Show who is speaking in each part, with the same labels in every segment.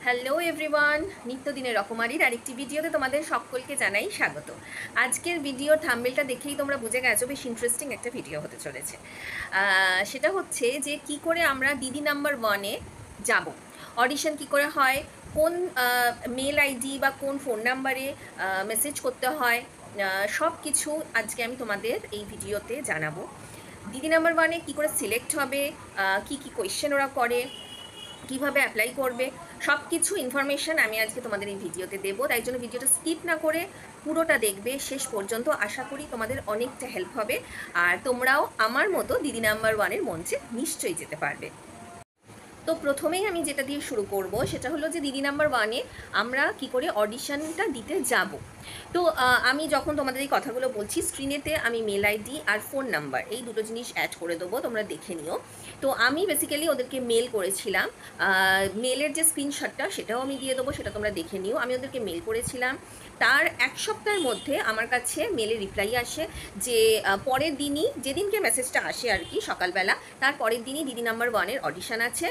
Speaker 1: Hello everyone, নিত্যদিনের রকমারির আরেকটি ভিডিওতে তোমাদের সকলকে জানাই স্বাগত। আজকের ভিডিওর থাম্বনেলটা দেখেই তোমরা বুঝে গেছো বেশ ইন্টারেস্টিং একটা ভিডিও হতে চলেছে। সেটা হচ্ছে যে কি করে আমরা দিদি নাম্বার ওয়ানে যাব, অডিশন কি করে হয়, কোন মেল আইডি বা কোন ফোন নাম্বারে মেসেজ করতে হয়, সব কিছু আজকে আমি তোমাদের এই ভিডিওতে জানাবো। দিদি নাম্বার ওয়ানে কী করে সিলেক্ট হবে, কি কি কোয়েশ্চেন ওরা করে, কিভাবে অ্যাপ্লাই করবে, সব কিছু ইনফরমেশান আমি আজকে তোমাদের এই ভিডিওতে দেবো। তাই জন্য ভিডিওটা স্কিপ না করে পুরোটা দেখবে শেষ পর্যন্ত। আশা করি তোমাদের অনেকটা হেল্প হবে আর তোমরাও আমার মতো দিদি নাম্বার ওয়ানের মঞ্চে নিশ্চয়ই যেতে পারবে। তো প্রথমেই আমি যেটা দিয়ে শুরু করব সেটা হলো যে দিদি নাম্বার ওয়ানে আমরা কি করে অডিশনটা দিতে যাব। তো আমি যখন তোমাদের এই কথাগুলো বলছি স্ক্রিনেতে আমি মেল আইডি আর ফোন নাম্বার এই দুটো জিনিস অ্যাড করে দেবো, তোমরা দেখে নিও। তো আমি বেসিক্যালি ওদেরকে মেল করেছিলাম, মেলের যে স্ক্রিনশটটা সেটাও আমি দিয়ে দেবো, সেটা তোমরা দেখে নিও। আমি ওদেরকে মেল করেছিলাম, তার এক সপ্তাহের মধ্যে আমার কাছে মেলে রিপ্লাই আসে যে পরের দিনই, যেদিনকে মেসেজটা আসে আর কি সকালবেলা, তার পরের দিনই দিদি নাম্বার ওয়ানের অডিশন আছে,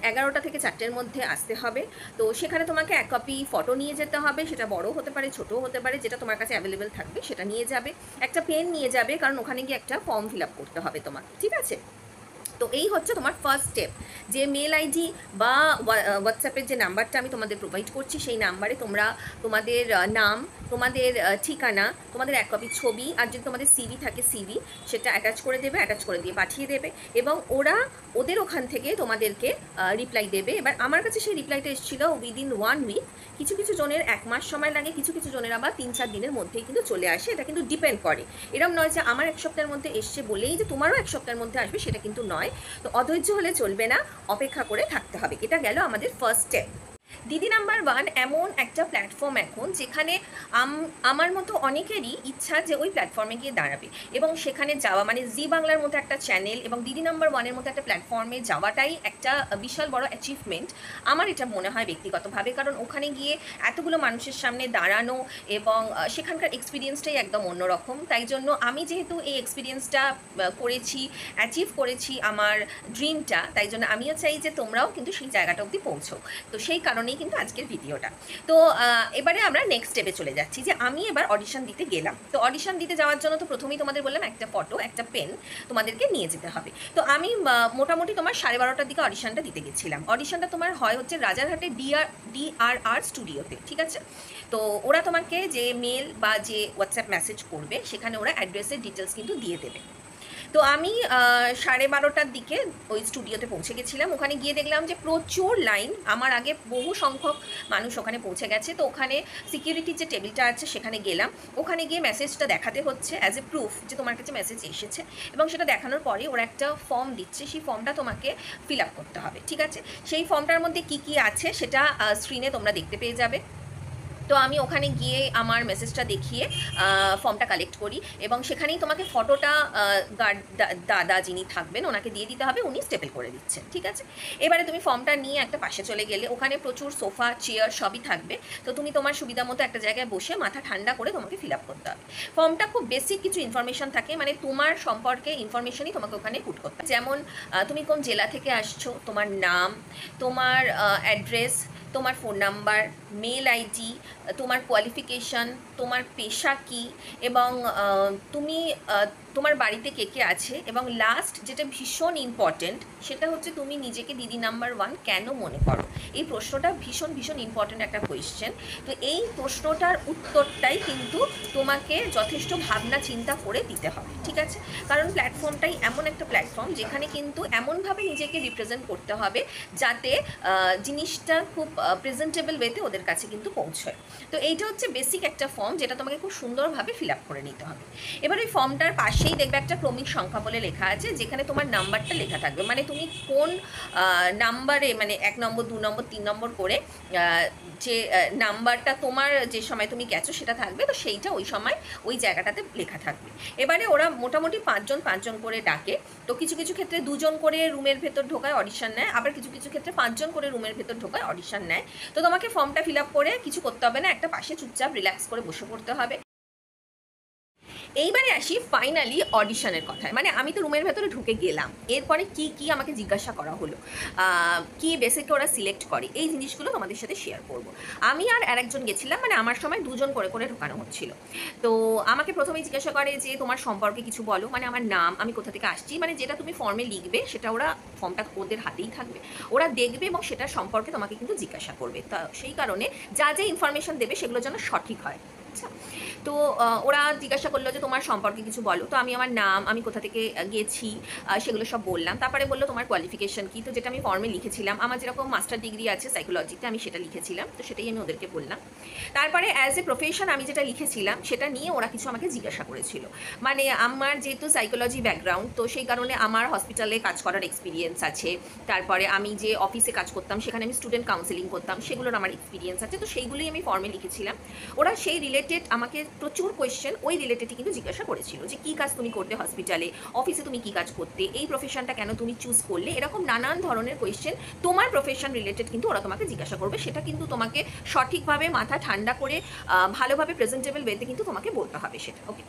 Speaker 1: 11টা থেকে 4টের মধ্যে আসতে হবে। তো সেখানে তোমাকে এক কপি ফটো নিয়ে যেতে হবে, সেটা বড় হতে পারে ছোটও হতে পারে, যেটা তোমার কাছে অ্যাভেলেবেল থাকবে সেটা নিয়ে যাবে। একটা পেন নিয়ে যাবে, কারণ ওখানে গিয়ে একটা ফর্ম ফিল আপ করতে হবে তোমার, ঠিক আছে? তো এই হচ্ছে তোমার ফার্স্ট স্টেপ, যে মেল আইডি বা হোয়াটসঅ্যাপের যে নাম্বারটা আমি তোমাদের প্রোভাইড করছি সেই নাম্বারে তোমরা তোমাদের নাম, তোমাদের ঠিকানা, তোমাদের এক কপি ছবি আর যদি তোমাদের সিভি থাকে সিভি সেটা অ্যাটাচ করে দেবে, অ্যাটাচ করে দিয়ে পাঠিয়ে দেবে এবং ওদের ওখান থেকে তোমাদেরকে রিপ্লাই দেবে। এবার আমার কাছে সেই রিপ্লাইটা এসেছিল উইদিন 1 উইক। কিছু কিছু জনের 1 মাস সময় লাগে, কিছু কিছু জনের আবার 3-4 দিনের মধ্যেই কিন্তু চলে আসে। এটা কিন্তু ডিপেন্ড করে, এরকম নয় যে আমার 1 সপ্তাহের মধ্যে এসছে বলেই যে তোমারও 1 সপ্তাহের মধ্যে আসবে, সেটা কিন্তু নয়। তো অধৈর্য হলে চলবে না, অপেক্ষা করে থাকতে হবে। এটা গেল আমাদের ফার্স্ট স্টেপ। দিদি নাম্বার ওয়ান এমন একটা প্ল্যাটফর্ম এখন যেখানে আমার মতো অনেকেরই ইচ্ছা যে ওই প্ল্যাটফর্মে গিয়ে দাঁড়াবে এবং সেখানে যাওয়া, মানে জি বাংলার মতো একটা চ্যানেল এবং দিদি নাম্বার ওয়ানের মতো একটা প্ল্যাটফর্মে যাওয়াটাই একটা বিশাল বড় অ্যাচিভমেন্ট আমার এটা মনে হয় ব্যক্তিগতভাবে। কারণ ওখানে গিয়ে এতগুলো মানুষের সামনে দাঁড়ানো এবং সেখানকার এক্সপিরিয়েন্সটাই একদম অন্যরকম। তাই জন্য আমি যেহেতু এই এক্সপিরিয়েন্সটা করেছি, অ্যাচিভ করেছি আমার ড্রিমটা, তাই জন্য আমিও চাই যে তোমরাও কিন্তু সেই জায়গাটা অবধি পৌঁছো। তো সেই কারণেই কিন্তু আজকের ভিডিওটা। তো এবারে আমরা নেক্সট স্টেপে চলে যাচ্ছি, যে আমি এবার অডিশন দিতে গেলাম। তো অডিশন দিতে যাওয়ার জন্য তো প্রথমেই তোমাদের বললাম একটা ফটো, একটা পেন তোমাদেরকে নিয়ে যেতে হবে। তো আমি মোটামুটি তোমার 12:30টার দিকে অডিশনটা দিতে গেছিলাম। অডিশনটা তোমার হয় হচ্ছে রাজারহাটে DRR স্টুডিওতে, ঠিক আছে? তো ওরা তোমাকে যে মেল বা যে হোয়াটসঅ্যাপ মেসেজ করবে সেখানে ওরা অ্যাড্রেসের ডিটেলস কিন্তু দিয়ে দেবে। তো আমি 12:30টার দিকে ওই স্টুডিওতে পৌঁছে গেছিলাম। ওখানে গিয়ে দেখলাম যে প্রচুর লাইন, আমার আগে বহু সংখ্যক মানুষ ওখানে পৌঁছে গেছে। তো ওখানে সিকিউরিটির যে টেবিলটা আছে সেখানে গেলাম। ওখানে গিয়ে মেসেজটা দেখাতে হচ্ছে অ্যাজ এ প্রুফ যে তোমার কাছে মেসেজ এসেছে, এবং সেটা দেখানোর পরে ওরা একটা ফর্ম দিচ্ছে, সেই ফর্মটা তোমাকে ফিল আপ করতে হবে, ঠিক আছে? সেই ফর্মটার মধ্যে কি কি আছে সেটা স্ক্রিনে তোমরা দেখতে পেয়ে যাবে। তো আমি ওখানে গিয়ে আমার মেসেজটা দেখিয়ে ফর্মটা কালেক্ট করি এবং সেখানেই তোমাকে ফটোটা গার্ড দাদা যিনি থাকবেন ওনাকে দিয়ে দিতে হবে, উনি স্টেপল করে দিচ্ছেন, ঠিক আছে? এবারে তুমি ফর্মটা নিয়ে একটা পাশে চলে গেলে, ওখানে প্রচুর সোফা চেয়ার সবই থাকবে। তো তুমি তোমার সুবিধা মতো একটা জায়গায় বসে মাথা ঠান্ডা করে তোমাকে ফিল আপ করতে হবে। ফর্মটা খুব বেসিক কিছু ইনফরমেশান থাকে, মানে তোমার সম্পর্কে ইনফরমেশনই তোমাকে ওখানে পুট করতে হবে। যেমন তুমি কোন জেলা থেকে আসছো, তোমার নাম, তোমার অ্যাড্রেস, তোমার ফোন নাম্বার, মেল আইডি, তোমার কোয়ালিফিকেশান, তোমার পেশা কী, এবং তুমি তোমার বাড়িতে কে কে আছে, এবং লাস্ট যেটা ভীষণ ইম্পর্ট্যান্ট সেটা হচ্ছে তুমি নিজেকে দিদি নাম্বার ওয়ান কেন মনে করো। এই প্রশ্নটা ভীষণ ভীষণ ইম্পর্ট্যান্ট একটা কোয়েশ্চেন। তো এই প্রশ্নটার উত্তরটাই কিন্তু তোমাকে যথেষ্ট ভাবনা চিন্তা করে দিতে হবে, ঠিক আছে? কারণ প্ল্যাটফর্মটাই এমন একটা প্ল্যাটফর্ম যেখানে কিন্তু এমনভাবে নিজেকে রিপ্রেজেন্ট করতে হবে যাতে জিনিসটা খুব প্রেজেন্টেবল ওয়েতে ওদের কাছে কিন্তু পৌঁছয়। তো এইটা হচ্ছে বেসিক একটা ফর্ম যেটা তোমাকে খুব সুন্দরভাবে ফিল আপ করে নিতে হবে। এবার ওই ফর্মটার পাশেই দেখবে একটা ক্রমিক সংখ্যা বলে লেখা আছে, যেখানে তোমার নাম্বারটা লেখা থাকবে, মানে তুমি কোন নাম্বারে, মানে 1 নম্বর 2 নম্বর 3 নম্বর করে যে নাম্বারটা তোমার যে সময় তুমি গেছো সেটা থাকবে। তো সেইটা ওই সময় ওই জায়গাটাতে লেখা থাকবে। এবারে ওরা মোটামুটি 5 জন করে ডাকে। তো কিছু কিছু ক্ষেত্রে 2 জন করে রুমের ভেতর ঢোকায় অডিশন নেয়, আবার কিছু কিছু ক্ষেত্রে 5 জন করে রুমের ভেতর ঢোকায় অডিশন নেয়। তো তোমাকে ফর্মটা ফিল আপ করে কিছু করতে হবে না, একটা পাশে চুপচাপ রিল্যাক্স করে বসে পড়তে হবে। এইবারে আসি ফাইনালি অডিশনের কথায়। মানে আমি তো রুমের ভেতরে ঢুকে গেলাম, এরপরে কি কি আমাকে জিজ্ঞাসা করা হলো, কি বেসিকে ওরা সিলেক্ট করে, এই জিনিসগুলো তোমাদের সাথে শেয়ার করব। আমি আর আরেকজন গেছিলাম, মানে আমার সময় দুজন করে করে ঢোকানো হচ্ছিল। তো আমাকে প্রথমেই জিজ্ঞাসা করে যে তোমার সম্পর্কে কিছু বলো, মানে আমার নাম, আমি কোথা থেকে আসছি, মানে যেটা তুমি ফর্মে লিখবে সেটা ওরা, ফর্মটা ওদের হাতেই থাকবে, ওরা দেখবে এবং সেটার সম্পর্কে তোমাকে কিন্তু জিজ্ঞাসা করবে। তা সেই কারণে যা যা ইনফরমেশন দেবে সেগুলো যেন সঠিক হয়। আচ্ছা, তো ওরা জিজ্ঞাসা করলো যে তোমার সম্পর্কে কিছু বলো। তো আমি আমার নাম, আমি কোথা থেকে গেছি, সেগুলো সব বললাম। তারপরে বললো তোমার কোয়ালিফিকেশন কী, তো যেটা আমি ফর্মে লিখেছিলাম, আমার যেরকম মাস্টার ডিগ্রি আছে সাইকোলজিতে, আমি সেটা লিখেছিলাম, তো সেটাই আমি ওদেরকে বললাম। তারপরে অ্যাজ এ প্রফেশন আমি যেটা লিখেছিলাম সেটা নিয়ে ওরা কিছু আমাকে জিজ্ঞাসা করেছিল। মানে আমার যেহেতু সাইকোলজি ব্যাকগ্রাউন্ড, তো সেই কারণে আমার হসপিটালে কাজ করার এক্সপিরিয়েন্স আছে। তারপরে আমি যে অফিসে কাজ করতাম সেখানে আমি স্টুডেন্ট কাউন্সেলিং করতাম, সেগুলোর আমার এক্সপিরিয়েন্স আছে। তো সেইগুলোই আমি ফর্মে লিখেছিলাম। ওরা সেই রিলেটেড আমাকে প্রচুর কোয়েশ্চেন ওই রিলেটেডই কিন্তু জিজ্ঞাসা করেছিল, যে কী কাজ তুমি করতে হসপিটালে, অফিসে তুমি কী কাজ করতে, এই প্রফেশনটা কেন তুমি চুজ করলে, এরকম নানান ধরনের কোয়েশ্চেন তোমার প্রফেশন রিলেটেড কিন্তু ওরা তোমাকে জিজ্ঞাসা করবে। সেটা কিন্তু তোমাকে সঠিকভাবে মাথা ঠান্ডা করে ভালোভাবে প্রেজেন্টেবল ওয়েতে কিন্তু তোমাকে বলতে হবে সেটা, ওকে।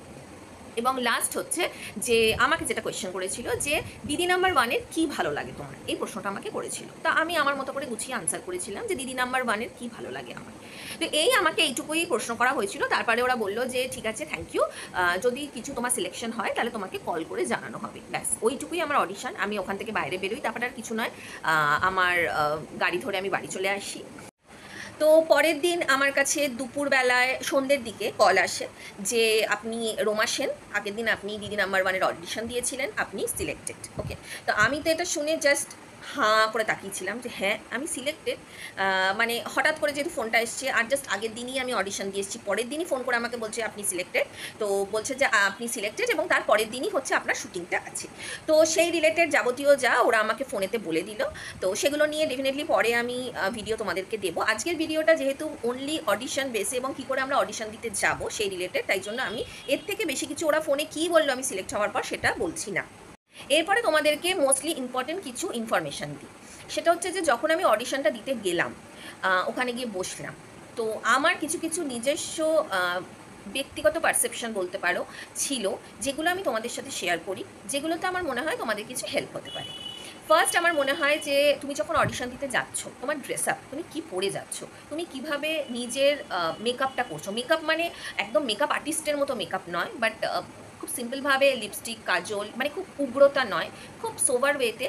Speaker 1: এবং লাস্ট হচ্ছে যে আমাকে যেটা কোয়েশ্চেন করেছিল যে দিদি নাম্বার ওয়ানের কী ভালো লাগে তোমার, এই প্রশ্নটা আমাকে করেছিল। তা আমি আমার মতো করে গুছিয়ে আনসার করেছিলাম যে দিদি নাম্বার ওয়ানের কী ভালো লাগে আমার। তো এই আমাকে এইটুকুই প্রশ্ন করা হয়েছিল। তারপরে ওরা বললো যে ঠিক আছে, থ্যাংক ইউ, যদি কিছু তোমার সিলেকশন হয় তাহলে তোমাকে কল করে জানানো হবে। ব্যাস ওইটুকুই আমার অডিশন। আমি ওখান থেকে বাইরে বেরোই, তারপরে আর কিছু নয়, আমার গাড়ি ধরে আমি বাড়ি চলে আসি। তো পরের দিন আমার কাছে দুপুরবেলায় সন্ধ্যের দিকে কল আসে যে আপনি রোমা সেন, আগের দিন আপনি দিদি নাম্বার ওয়ানের অডিশন দিয়েছিলেন, আপনি সিলেক্টেড। ওকে, তো আমি তো এটা শুনে জাস্ট হাঁ করে তাকিয়েছিলাম যে হ্যাঁ আমি সিলেক্টেড। মানে হঠাৎ করে যেহেতু ফোনটা এসছে, আর জাস্ট আগের দিনই আমি অডিশন দিয়ে এসেছি, পরের দিনই ফোন করে আমাকে বলছে আপনি সিলেক্টেড। তো বলছে যে আপনি সিলেক্টেড এবং তার পরের দিনই হচ্ছে আপনার শুটিংটা আছে। তো সেই রিলেটেড যাবতীয় যা ওরা আমাকে ফোনেতে বলে দিল। তো সেগুলো নিয়ে ডেফিনেটলি পরে আমি ভিডিও তোমাদেরকে দেবো। আজকের ভিডিওটা যেহেতু অনলি অডিশন বেসে এবং কী করে আমরা অডিশন দিতে যাব সেই রিলেটেড, তাই জন্য আমি এর থেকে বেশি কিছু ওরা ফোনে কী বললো আমি সিলেক্ট হওয়ার পর সেটা বলছি না। এরপরে তোমাদেরকে মোস্টলি ইম্পর্টেন্ট কিছু ইনফরমেশান দিই। সেটা হচ্ছে যে যখন আমি অডিশনটা দিতে গেলাম, ওখানে গিয়ে বসলাম, তো আমার কিছু কিছু নিজস্ব ব্যক্তিগত পারসেপশন বলতে পারো ছিল, যেগুলো আমি তোমাদের সাথে শেয়ার করি, যেগুলোতে আমার মনে হয় তোমাদের কিছু হেল্প হতে পারে। ফার্স্ট আমার মনে হয় যে তুমি যখন অডিশন দিতে যাচ্ছ, তোমার ড্রেস আপ, তুমি কী পরে যাচ্ছ, তুমি কিভাবে নিজের মেকআপটা করছো। মেকআপ মানে একদম মেকআপ আর্টিস্টের মতো মেকআপ নয়, বাট খুব সিম্পলভাবে লিপস্টিক, কাজল, মানে খুব উগ্রতা নয়, খুব সোভার ওয়েতে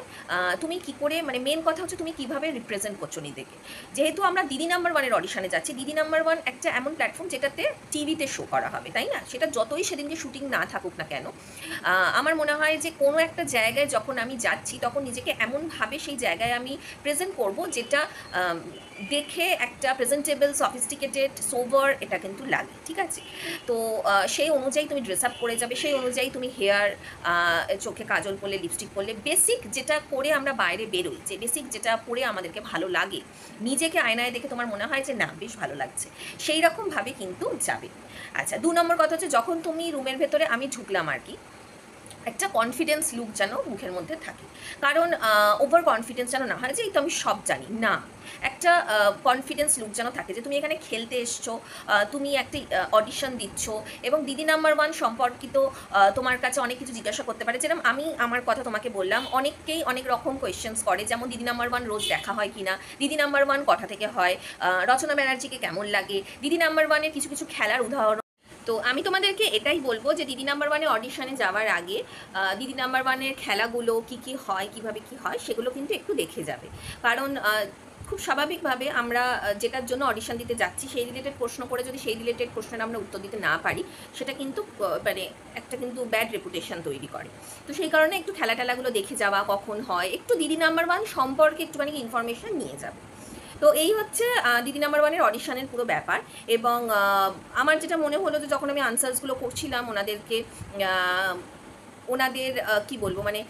Speaker 1: তুমি কি করে, মানে মেন কথা হচ্ছে তুমি কিভাবে রিপ্রেজেন্ট করছো নিজেকে। যেহেতু আমরা দিদি নাম্বার ওয়ানের অডিশনে যাচ্ছি, দিদি নাম্বার ওয়ান একটা এমন প্ল্যাটফর্ম যেটাতে টিভিতে শো করা হবে, তাই না? সেটা যতই সেদিনকে শুটিং না থাকুক না কেন, আমার মনে হয় যে কোনো একটা জায়গায় যখন আমি যাচ্ছি তখন নিজেকে এমনভাবে সেই জায়গায় আমি প্রেজেন্ট করব যেটা দেখে একটা প্রেজেন্টেবল, সফিস্টিকেটেড, সোভার এটা কিন্তু লাগে, ঠিক আছে? তো সেই অনুযায়ী তুমি ড্রেস আপ করে যাবে, সেই অনুযায়ী তুমি হেয়ার, চোখে কাজল পরলে, লিপস্টিক পরলে, বেসিক যেটা করে আমরা বাইরে বেরোই, যে বেসিক যেটা পরে আমাদেরকে ভালো লাগে, নিজেকে আয়নায় দেখে তোমার মনে হয় যে না বেশ ভালো লাগছে, সেই রকমভাবে কিন্তু যাবে। আচ্ছা, 2 নম্বর কথা হচ্ছে যখন তুমি রুমের ভেতরে, আমি ঢুকলাম আর কি, একটা কনফিডেন্স লুক যেন মুখের মধ্যে থাকে। কারণ ওভার কনফিডেন্স যেন না হয় যে এই তো আমি সব জানি, না, একটা কনফিডেন্স লুক যেন থাকে যে তুমি এখানে খেলতে এসছো, তুমি একটা অডিশন দিচ্ছ এবং দিদি নাম্বার ওয়ান সম্পর্কিত তোমার কাছে অনেক কিছু জিজ্ঞাসা করতে পারে। যেরকম আমি আমার কথা তোমাকে বললাম, অনেককেই অনেক রকম কোয়েশ্চেন্স করে, যেমন দিদি নাম্বার ওয়ান রোজ দেখা হয় কি না, দিদি নাম্বার ওয়ান কটা থেকে হয়, রচনা ব্যানার্জিকে কেমন লাগে, দিদি নাম্বার ওয়ানের কিছু কিছু খেলার উদাহরণ। তো আমি তোমাদেরকে এটাই বলবো যে দিদি নাম্বার ওয়ানে অডিশনে যাওয়ার আগে দিদি নাম্বার ওয়ানের খেলাগুলো কী কী হয়, কীভাবে কী হয়, সেগুলো কিন্তু একটু দেখে যাবে। কারণ খুব স্বাভাবিকভাবে আমরা যেটার জন্য অডিশন দিতে যাচ্ছি সেই রিলেটেড প্রশ্ন করে যদি সেই রিলেটেড প্রশ্নের আমরা উত্তর দিতে না পারি, সেটা কিন্তু মানে একটা কিন্তু ব্যাড রেপুটেশন তৈরি করে। তো সেই কারণে একটু খেলা টেলাগুলো দেখে যাওয়া, কখন হয়, একটু দিদি নাম্বার ওয়ান সম্পর্কে একটুখানি ইনফরমেশন নিয়ে যাবে। তো এই হচ্ছে দিদি নাম্বার ওয়ানের অডিশনের পুরো ব্যাপার। এবং আমার যেটা মনে হলো যে যখন আমি আনসার্সগুলো করছিলাম ওনাদেরকে, ওনাদের কি বলবো, মানে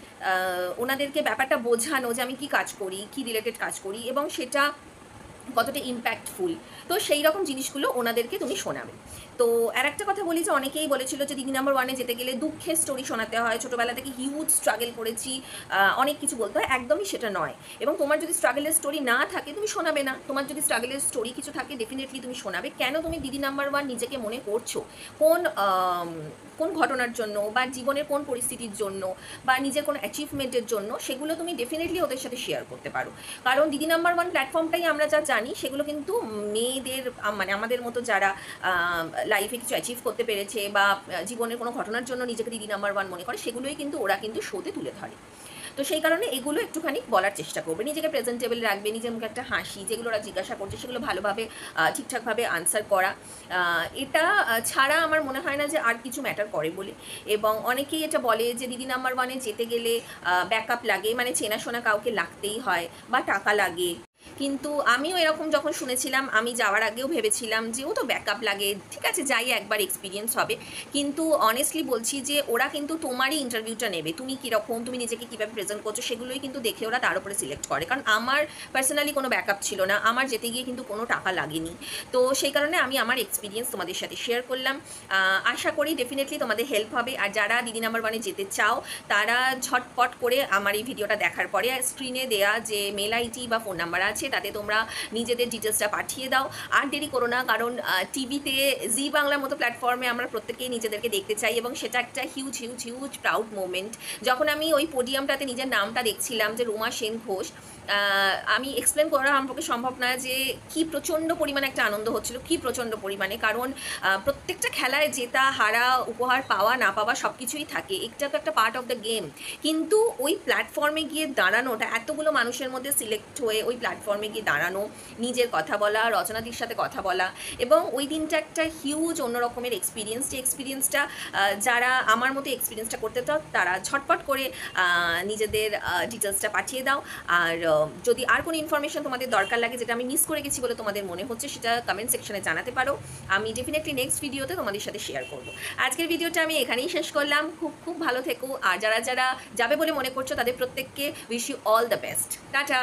Speaker 1: ওনাদেরকে ব্যাপারটা বোঝানো যে আমি কি কাজ করি, কি রিলেটেড কাজ করি এবং সেটা কতটা ইম্প্যাক্টফুল, তো সেই রকম জিনিসগুলো ওনাদেরকে তুমি শোনাবে। তো আর একটা কথা বলি যে অনেকেই বলেছিল যে দিদি নাম্বার ওয়ানে যেতে গেলে দুঃখের স্টোরি শোনাতে হয়, ছোটোবেলা থেকে হিউজ স্ট্রাগল করেছি, অনেক কিছু বলতে হয়। একদমই সেটা নয়। এবং তোমার যদি স্ট্রাগলের স্টোরি না থাকে তুমি শোনাবে না, তোমার যদি স্ট্রাগলের স্টোরি কিছু থাকে ডেফিনেটলি তুমি শোনাবে। কেন তুমি দিদি নাম্বার ওয়ান নিজেকে মনে করছো, কোন কোন ঘটনার জন্য বা জীবনের কোন পরিস্থিতির জন্য বা নিজের কোনো অ্যাচিভমেন্টের জন্য, সেগুলো তুমি ডেফিনেটলি ওদের সাথে শেয়ার করতে পারো। কারণ দিদি নাম্বার ওয়ান প্ল্যাটফর্মটাই আমরা যা জানি সেগুলো কিন্তু মেয়েদের মানে আমাদের মতো যারা লাইফে কিছু অ্যাচিভ করতে পেরেছে বা জীবনের কোনো ঘটনার জন্য নিজেকে দিদি নাম্বার ওয়ান মনে করে, সেগুলোই কিন্তু ওরা কিন্তু শোতে তুলে ধরে। তো সেই কারণে এগুলো একটুখানি বলার চেষ্টা করবে, নিজেকে প্রেজেন্টেবল রাখবে, নিজের মুখে একটা হাসি, যেগুলো ওরা জিজ্ঞাসা করছে সেগুলো ভালোভাবে ঠিকঠাকভাবে আনসার করা। এটা ছাড়া আমার মনে হয় না যে আর কিছু ম্যাটার করে বলে। এবং অনেকেই এটা বলে যে দিদি নাম্বার ওয়ানে যেতে গেলে ব্যাকআপ লাগে, মানে চেনাশোনা কাউকে লাগতেই হয় বা টাকা লাগে। কিন্তু আমিও এরকম যখন শুনেছিলাম, আমি যাওয়ার আগেও ভেবেছিলাম যে ও তো ব্যাকআপ লাগে, ঠিক আছে যাই একবার এক্সপিরিয়েন্স হবে। কিন্তু অনেস্টলি বলছি যে ওরা কিন্তু তোমারই ইন্টারভিউটা নেবে, তুমি কীরকম, তুমি নিজেকে কীভাবে প্রেজেন্ট করছো সেগুলোই কিন্তু দেখে ওরা তার উপরে সিলেক্ট করে। কারণ আমার পার্সোনালি কোনো ব্যাকআপ ছিল না, আমার যেতে গিয়ে কিন্তু কোনো টাকা লাগেনি। তো সেই কারণে আমি আমার এক্সপিরিয়েন্স তোমাদের সাথে শেয়ার করলাম। আশা করি ডেফিনেটলি তোমাদের হেল্প হবে। আর যারা দিদি নাম্বার ওয়ানে যেতে চাও তারা ঝটপট করে আমার এই ভিডিওটা দেখার পরে স্ক্রিনে দেয়া যে মেল আইডি বা ফোন নাম্বার আছে তাতে তোমরা নিজেদের ডিটেলসটা পাঠিয়ে দাও। আর দেরি করো না, কারণ টিভিতে জি বাংলার মতো প্ল্যাটফর্মে আমরা প্রত্যেকেই নিজেদেরকে দেখতে চাই এবং সেটা একটা huge huge huge proud moment. যখন আমি ওই পোডিয়ামটাতে নিজের নামটা দেখছিলাম যে রুমা সেন ঘোষ, আমি এক্সপ্লেন করা আমার পক্ষে সম্ভব না যে কী প্রচণ্ড পরিমাণে একটা আনন্দ হচ্ছিল, কী প্রচণ্ড পরিমাণে। কারণ প্রত্যেকটা খেলায় জেতা হারা উপহার পাওয়া না পাওয়া সব কিছুই থাকে, এটা তো একটা পার্ট অফ দ্য গেম। কিন্তু ওই প্ল্যাটফর্মে গিয়ে দাঁড়ানোটা, এতগুলো মানুষের মধ্যে সিলেক্ট হয়ে ওই প্ল্যাটফর্মে গিয়ে দাঁড়ানো, নিজের কথা বলা, রচনাদির সাথে কথা বলা, এবং ওই দিনটা একটা হিউজ অন্য রকমের এক্সপিরিয়েন্স। যে এক্সপিরিয়েন্সটা যারা আমার মতো এক্সপিরিয়েন্সটা করতে চাও তারা ঝটপট করে নিজেদের ডিটেলসটা পাঠিয়ে দাও। আর যদি আর কোনো ইনফরমেশন তোমাদের দরকার লাগে যেটা আমি মিস করে গেছি বলে তোমাদের মনে হচ্ছে, সেটা কমেন্ট সেকশনে জানাতে পারো, আমি ডেফিনেটলি নেক্সট ভিডিওতে তোমাদের সাথে শেয়ার করব। আজকের ভিডিওটা আমি এখানেই শেষ করলাম। খুব খুব ভালো থেকো। আর যারা যারা যাবে বলে মনে করছো তাদের প্রত্যেককে wish you all the best. Tata.